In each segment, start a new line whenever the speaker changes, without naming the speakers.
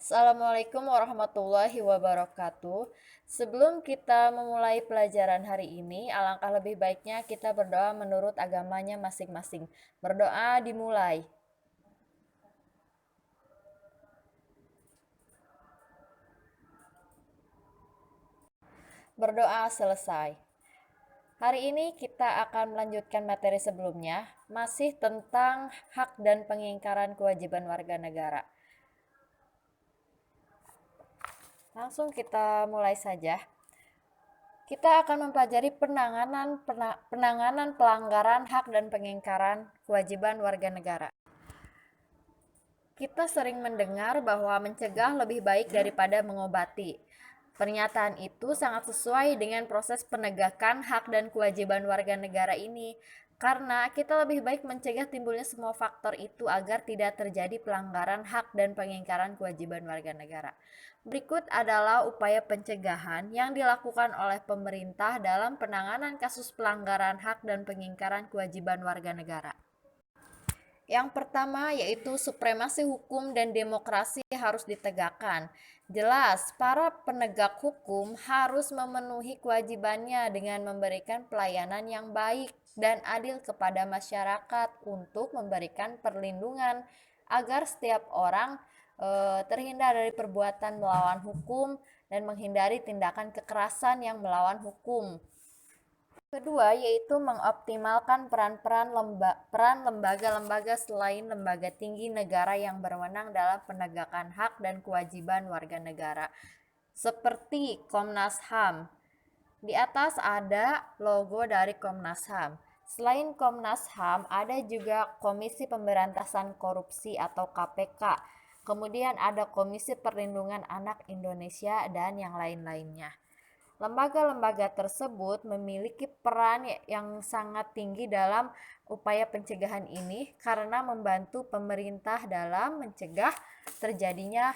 Assalamualaikum warahmatullahi wabarakatuh. Sebelum kita memulai pelajaran hari ini, alangkah lebih baiknya kita berdoa menurut agamanya masing-masing. Berdoa dimulai. Berdoa selesai. Hari ini kita akan melanjutkan materi sebelumnya, masih tentang hak dan pengingkaran kewajiban warga negara. Langsung kita mulai saja. Kita akan mempelajari penanganan pelanggaran hak dan pengingkaran kewajiban warga negara. Kita sering mendengar bahwa mencegah lebih baik daripada mengobati. Pernyataan itu sangat sesuai dengan proses penegakan hak dan kewajiban warga negara ini, karena kita lebih baik mencegah timbulnya semua faktor itu agar tidak terjadi pelanggaran hak dan pengingkaran kewajiban warga negara. Berikut adalah upaya pencegahan yang dilakukan oleh pemerintah dalam penanganan kasus pelanggaran hak dan pengingkaran kewajiban warga negara. Yang pertama yaitu supremasi hukum dan demokrasi harus ditegakkan. Jelas, para penegak hukum harus memenuhi kewajibannya dengan memberikan pelayanan yang baik dan adil kepada masyarakat untuk memberikan perlindungan agar setiap orang terhindar dari perbuatan melawan hukum dan menghindari tindakan kekerasan yang melawan hukum. Kedua, yaitu mengoptimalkan peran lembaga-lembaga selain lembaga tinggi negara yang berwenang dalam penegakan hak dan kewajiban warga negara, seperti Komnas HAM. Di atas ada logo dari Komnas HAM. Selain Komnas HAM, ada juga Komisi Pemberantasan Korupsi atau KPK. Kemudian ada Komisi Perlindungan Anak Indonesia dan yang lain-lainnya. Lembaga-lembaga tersebut memiliki peran yang sangat tinggi dalam upaya pencegahan ini karena membantu pemerintah dalam mencegah terjadinya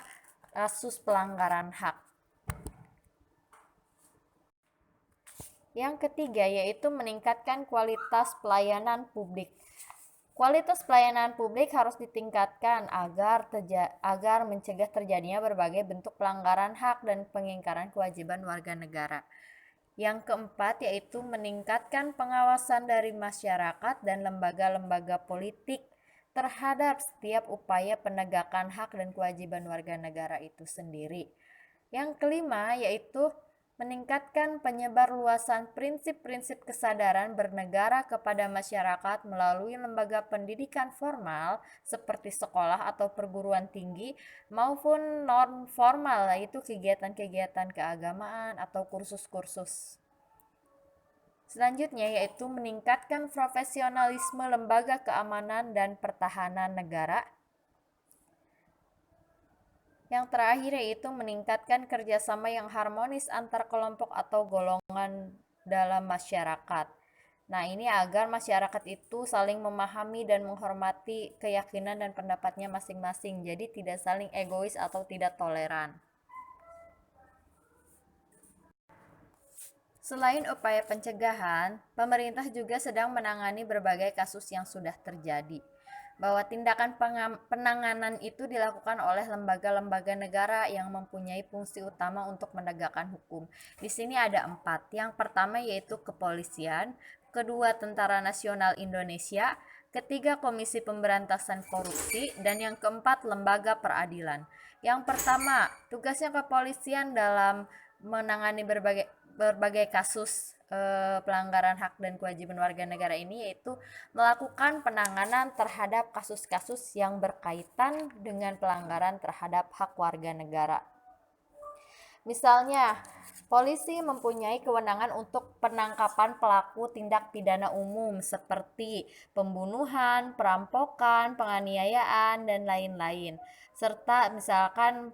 kasus pelanggaran hak. Yang ketiga yaitu meningkatkan kualitas pelayanan publik. Kualitas pelayanan publik harus ditingkatkan agar mencegah terjadinya berbagai bentuk pelanggaran hak dan pengingkaran kewajiban warga negara. Yang keempat yaitu meningkatkan pengawasan dari masyarakat dan lembaga-lembaga politik terhadap setiap upaya penegakan hak dan kewajiban warga negara itu sendiri. Yang kelima yaitu meningkatkan penyebarluasan prinsip-prinsip kesadaran bernegara kepada masyarakat melalui lembaga pendidikan formal seperti sekolah atau perguruan tinggi maupun non formal, yaitu kegiatan-kegiatan keagamaan atau kursus-kursus. Selanjutnya yaitu meningkatkan profesionalisme lembaga keamanan dan pertahanan negara. Yang terakhir yaitu meningkatkan kerjasama yang harmonis antar kelompok atau golongan dalam masyarakat. Nah, ini agar masyarakat itu saling memahami dan menghormati keyakinan dan pendapatnya masing-masing, jadi tidak saling egois atau tidak toleran. Selain upaya pencegahan, pemerintah juga sedang menangani berbagai kasus yang sudah terjadi. Bahwa tindakan penanganan itu dilakukan oleh lembaga-lembaga negara yang mempunyai fungsi utama untuk menegakkan hukum. Di sini ada 4. Yang pertama yaitu kepolisian, kedua Tentara Nasional Indonesia, ketiga Komisi Pemberantasan Korupsi, dan yang keempat lembaga peradilan. Yang pertama, tugasnya kepolisian dalam menangani berbagai kasus pelanggaran hak dan kewajiban warga negara ini yaitu melakukan penanganan terhadap kasus-kasus yang berkaitan dengan pelanggaran terhadap hak warga negara. Misalnya, polisi mempunyai kewenangan untuk penangkapan pelaku tindak pidana umum seperti pembunuhan, perampokan, penganiayaan, dan lain-lain. Serta misalkan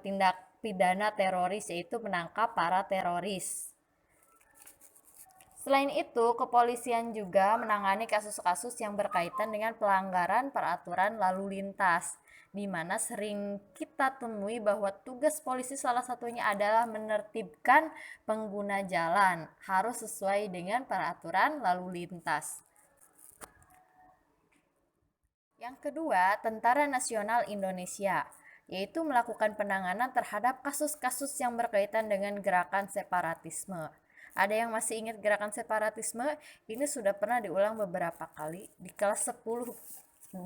tindak pidana teroris yaitu menangkap para teroris. Selain itu, kepolisian juga menangani kasus-kasus yang berkaitan dengan pelanggaran peraturan lalu lintas, di mana sering kita temui bahwa tugas polisi salah satunya adalah menertibkan pengguna jalan, harus sesuai dengan peraturan lalu lintas. Yang kedua, Tentara Nasional Indonesia. yaitu melakukan penanganan terhadap kasus-kasus yang berkaitan dengan gerakan separatisme. Ada yang masih ingat gerakan separatisme? Ini sudah pernah diulang beberapa kali di kelas 10,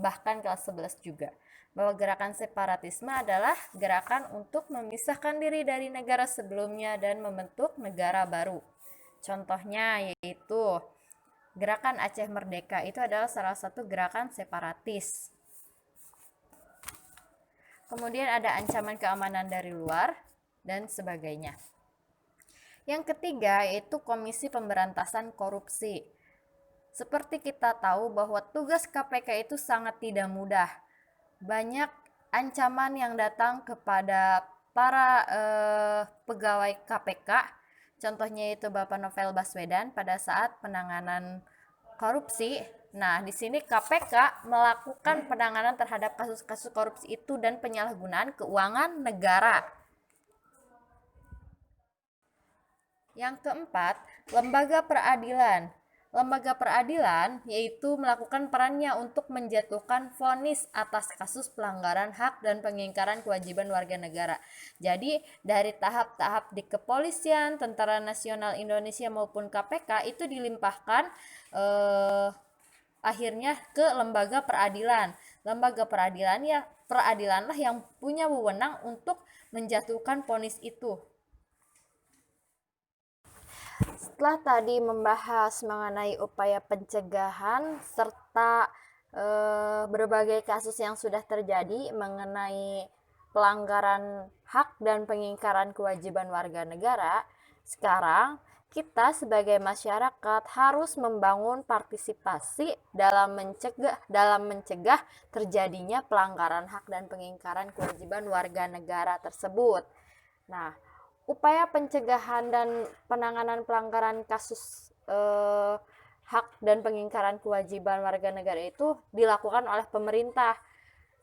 bahkan kelas 11 juga. Bahwa gerakan separatisme adalah gerakan untuk memisahkan diri dari negara sebelumnya dan membentuk negara baru. Contohnya yaitu gerakan Aceh Merdeka, itu adalah salah satu gerakan separatis. Kemudian ada ancaman keamanan dari luar dan sebagainya. Yang ketiga yaitu Komisi Pemberantasan Korupsi. Seperti kita tahu bahwa tugas KPK itu sangat tidak mudah. Banyak ancaman yang datang kepada para pegawai KPK. Contohnya itu Bapak Novel Baswedan pada saat penanganan korupsi. Nah, di sini KPK melakukan penanganan terhadap kasus-kasus korupsi itu dan penyalahgunaan keuangan negara. Yang keempat, lembaga peradilan. Lembaga peradilan yaitu melakukan perannya untuk menjatuhkan vonis atas kasus pelanggaran hak dan pengingkaran kewajiban warga negara. Jadi, dari tahap-tahap di kepolisian, Tentara Nasional Indonesia maupun KPK itu dilimpahkan akhirnya ke lembaga peradilan. Lembaga peradilanlah yang punya wewenang untuk menjatuhkan vonis itu. Setelah tadi membahas mengenai upaya pencegahan serta berbagai kasus yang sudah terjadi mengenai pelanggaran hak dan pengingkaran kewajiban warga negara, sekarang kita sebagai masyarakat harus membangun partisipasi dalam mencegah terjadinya pelanggaran hak dan pengingkaran kewajiban warga negara tersebut. Nah, upaya pencegahan dan penanganan pelanggaran kasus hak dan pengingkaran kewajiban warga negara itu dilakukan oleh pemerintah,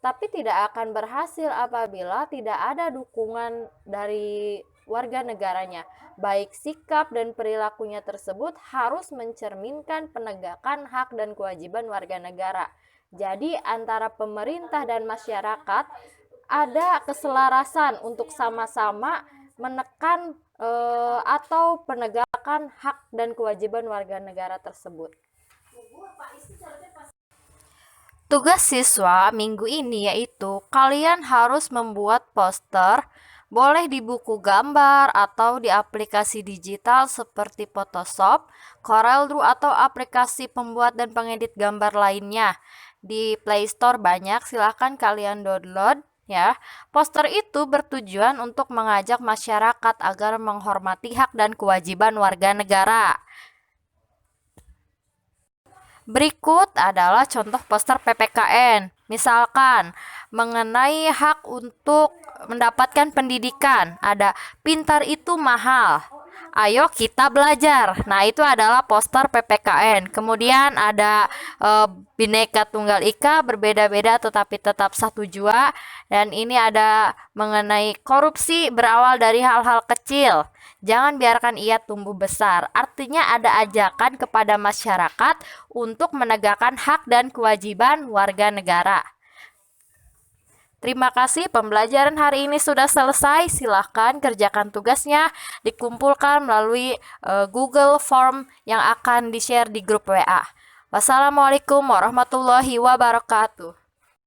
tapi tidak akan berhasil apabila tidak ada dukungan dari warga negaranya. Baik sikap dan perilakunya tersebut harus mencerminkan penegakan hak dan kewajiban warga negara. Jadi antara pemerintah dan masyarakat ada keselarasan untuk sama-sama menekan atau penegakan hak dan kewajiban warga negara tersebut. Tugas siswa minggu ini yaitu kalian harus membuat poster, boleh di buku gambar atau di aplikasi digital seperti Photoshop, CorelDRAW atau aplikasi pembuat dan pengedit gambar lainnya. Di Play Store banyak, silahkan kalian download ya. Poster itu bertujuan untuk mengajak masyarakat agar menghormati hak dan kewajiban warga negara. Berikut adalah contoh poster PPKN. Misalkan mengenai hak untuk mendapatkan pendidikan, ada pintar itu mahal. Ayo kita belajar. Nah, itu adalah poster PPKN. Kemudian ada Bhinneka Tunggal Ika, berbeda-beda tetapi tetap satu jua. Dan ini ada mengenai korupsi berawal dari hal-hal kecil. Jangan biarkan ia tumbuh besar. Artinya ada ajakan kepada masyarakat untuk menegakkan hak dan kewajiban warga negara. Terima kasih, pembelajaran hari ini sudah selesai. Silahkan kerjakan tugasnya, dikumpulkan melalui Google Form yang akan di-share di grup WA. Wassalamualaikum warahmatullahi wabarakatuh.